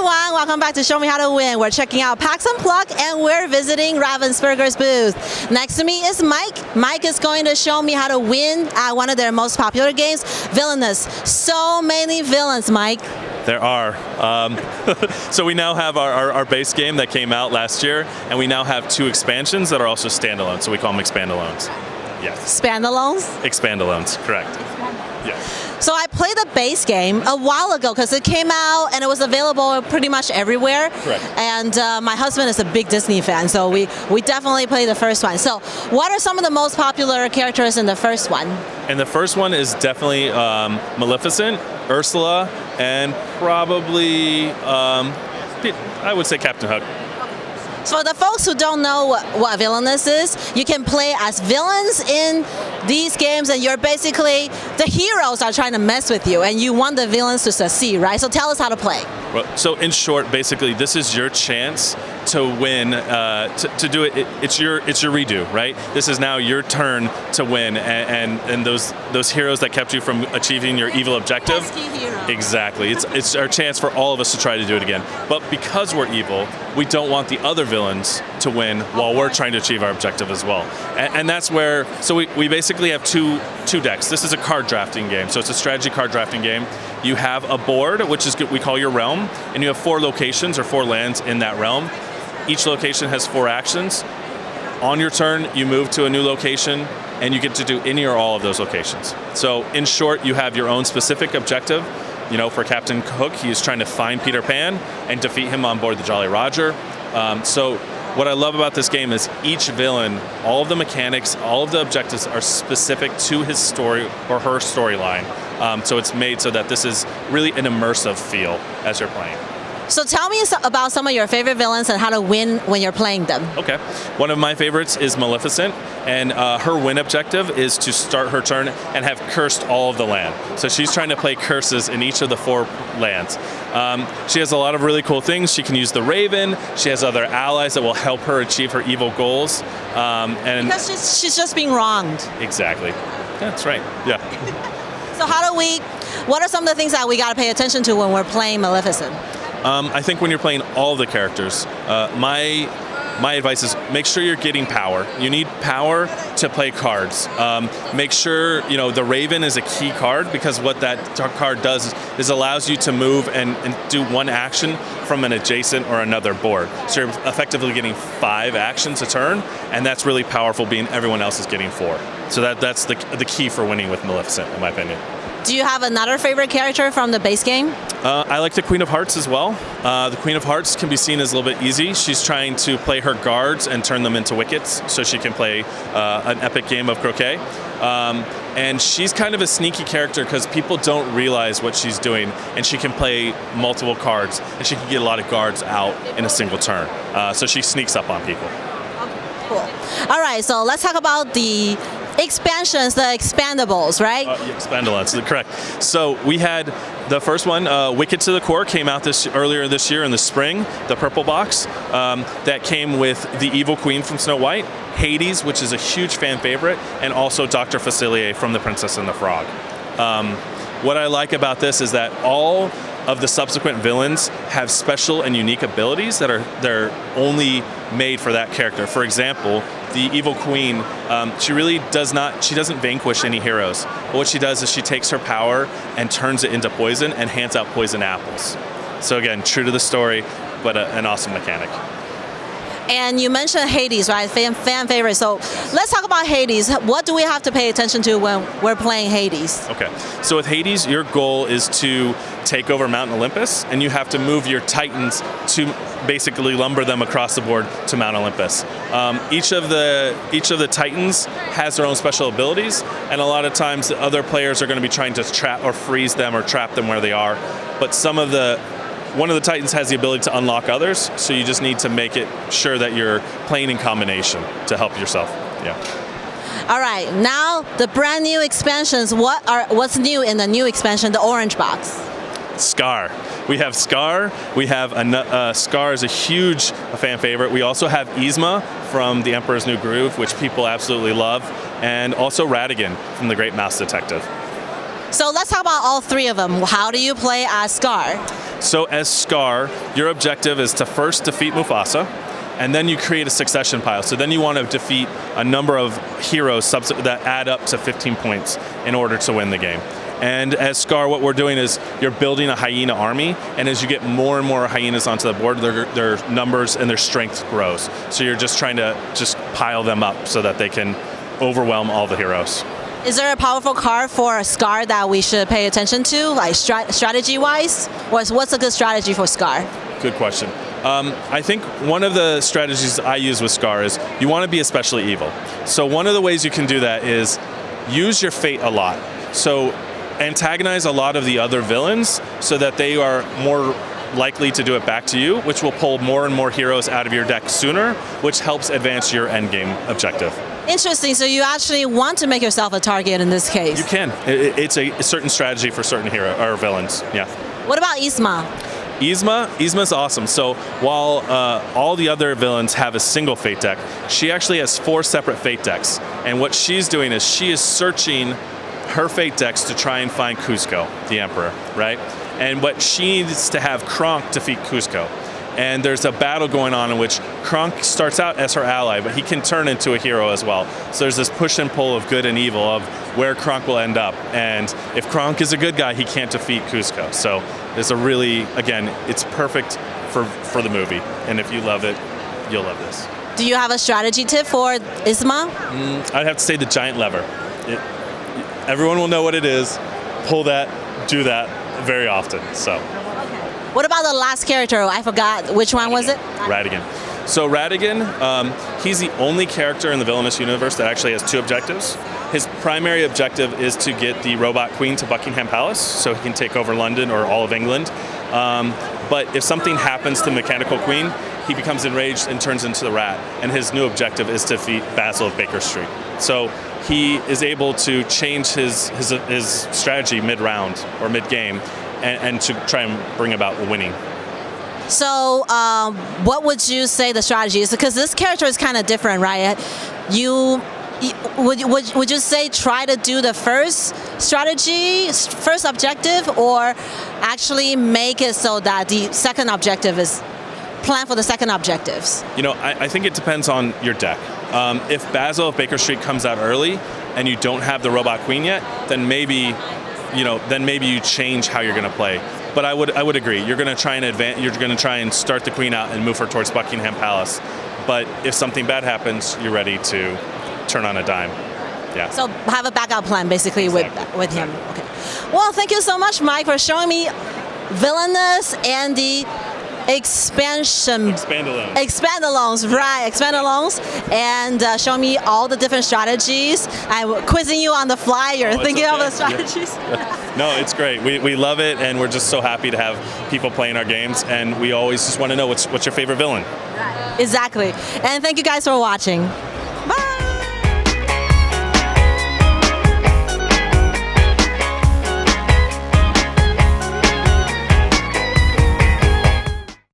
everyone, welcome back to Show Me How to Win. We're checking out PAX Unplugged and we're visiting Ravensburger's booth. Next to me is Mike. Mike is going to show me how to win at one of their most popular games, Villainous. So many villains, Mike. There are. So we now have our base game that came out last year, and we now have 2 expansions that are also standalone, so we call them expandalones. Yes. Spandalones? Expandalones, correct. Yes. So I played the base game a while ago because it came out and it was available pretty much everywhere. Correct. And my husband is a big Disney fan, so we definitely played the first one. So what are some of the most popular characters in the first one? And the first one is definitely Maleficent, Ursula, and probably, I would say Captain Hook. For the folks who don't know what Villainous is, you can play as villains in these games, and you're basically, the heroes are trying to mess with you, and you want the villains to succeed, right? So tell us how to play. Well, so in short, basically, this is your chance to win, to do it. It's your redo, right? This is now your turn to win, and those heroes that kept you from achieving your evil objective. Pesky hero. Exactly. It's our chance for all of us to try to do it again. But because we're evil, we don't want the other villains to win while we're trying to achieve our objective as well. And that's where, so we basically have two decks. This is a card drafting game, so it's a strategy card drafting game. You have a board, which is we call your realm, and you have 4 locations or 4 lands in that realm. Each location has 4 actions. On your turn, you move to a new location, and you get to do any or all of those locations. So in short, you have your own specific objective. You know, for Captain Hook, he is trying to find Peter Pan and defeat him on board the Jolly Roger. So what I love about this game is each villain, all of the mechanics, all of the objectives are specific to his story or her storyline. So it's made so that this is really an immersive feel as you're playing. So tell me about some of your favorite villains and how to win when you're playing them. Okay. One of my favorites is Maleficent, and her win objective is to start her turn and have cursed all of the land. So she's trying to play curses in each of the 4 lands. She has a lot of really cool things. She can use the Raven. She has other allies that will help her achieve her evil goals. And because she's just being wronged. Exactly. That's right. Yeah. So what are some of the things that we got to pay attention to when we're playing Maleficent? I think when you're playing all of the characters, my advice is make sure you're getting power. You need power to play cards. Make sure, the Raven is a key card, because what that card does is allows you to move and do one action from an adjacent or another board. So you're effectively getting 5 actions a turn, and that's really powerful, being everyone else is getting 4. So that's the key for winning with Maleficent, in my opinion. Do you have another favorite character from the base game? I like the Queen of Hearts as well. The Queen of Hearts can be seen as a little bit easy. She's trying to play her guards and turn them into wickets so she can play an epic game of croquet. And she's kind of a sneaky character because people don't realize what she's doing, and she can play multiple cards, and she can get a lot of guards out in a single turn. So she sneaks up on people. Cool. All right, so let's talk about the expansions, the expandables, right? Expandables, correct. So we had the first one, Wicked to the Core, came out earlier this year in the spring, the purple box, that came with the Evil Queen from Snow White, Hades, which is a huge fan favorite, and also Dr. Facilier from The Princess and the Frog. What I like about this is that all of the subsequent villains have special and unique abilities that they're only made for that character. For example, the Evil Queen, she doesn't vanquish any heroes. But what she does is she takes her power and turns it into poison and hands out poison apples. So again, true to the story, but an awesome mechanic. And you mentioned Hades, right? Fan favorite. So let's talk about Hades. What do we have to pay attention to when we're playing Hades? Okay. So with Hades, your goal is to take over Mount Olympus, and you have to move your Titans to basically lumber them across the board to Mount Olympus. Each of the Titans has their own special abilities, and a lot of times the other players are going to be trying to trap or freeze them or trap them where they are. But one of the Titans has the ability to unlock others, so you just need to make it sure that you're playing in combination to help yourself. Yeah. All right, now the brand new expansions. What's new in the new expansion, the orange box? Scar. We have Scar. We have Scar is a huge fan favorite. We also have ESMA from The Emperor's New Groove, which people absolutely love, and also Ratigan from The Great Mouse Detective. So let's talk about all 3 of them. How do you play as Scar? So as Scar, your objective is to first defeat Mufasa, and then you create a succession pile. So then you want to defeat a number of heroes that add up to 15 points in order to win the game. And as Scar, what we're doing is you're building a hyena army, and as you get more and more hyenas onto the board, their numbers and their strength grows. So you're just trying to just pile them up so that they can overwhelm all the heroes. Is there a powerful card for Scar that we should pay attention to, like strategy-wise? What's a good strategy for Scar? Good question. I think one of the strategies I use with Scar is you want to be especially evil. So one of the ways you can do that is use your fate a lot. So antagonize a lot of the other villains so that they are more likely to do it back to you, which will pull more and more heroes out of your deck sooner, which helps advance your endgame objective. Interesting. So you actually want to make yourself a target in this case? You can. It's a certain strategy for certain hero or villains. Yeah. What about ESMA? ESMA's awesome. So while all the other villains have a single fate deck, she actually has 4 separate fate decks. And what she's doing is she is searching her fate decks to try and find Kuzco, the Emperor, right? And what she needs to have Kronk defeat Kuzco. And there's a battle going on in which Kronk starts out as her ally, but he can turn into a hero as well. So there's this push and pull of good and evil of where Kronk will end up. And if Kronk is a good guy, he can't defeat Kuzco. So there's a really, again, it's perfect for the movie. And if you love it, you'll love this. Do you have a strategy tip for ESMA? I'd have to say the giant lever. Everyone will know what it is. Pull that, do that very often. So. What about the last character? I forgot. Which one was it? Ratigan. So Ratigan, he's the only character in the Villainous universe that actually has 2 objectives. His primary objective is to get the Robot Queen to Buckingham Palace so he can take over London or all of England. But if something happens to Mechanical Queen, he becomes enraged and turns into the rat. And his new objective is to defeat Basil of Baker Street. So he is able to change his strategy mid-round or mid-game and to try and bring about winning. So what would you say the strategy is? Because this character is kind of different, right? Would you say try to do the first strategy, first objective, or actually make it so that the second objective is plan for the second objectives? You know, I think it depends on your deck. If Basil of Baker Street comes out early and you don't have the Robot Queen yet, then maybe you change how you're going to play. But I would agree. You're going to try and advance. You're going to try and start the Queen out and move her towards Buckingham Palace. But if something bad happens, you're ready to turn on a dime. Yeah. So have a backup plan, basically, Exactly. with him. Okay. Well, thank you so much, Mike, for showing me Villainous and the expandalones, and show me all the different strategies. I'm quizzing you on the fly. You're thinking of the strategies. Yeah. No, it's great. We love it, and we're just so happy to have people playing our games. And we always just want to know what's your favorite villain. Exactly. And thank you guys for watching.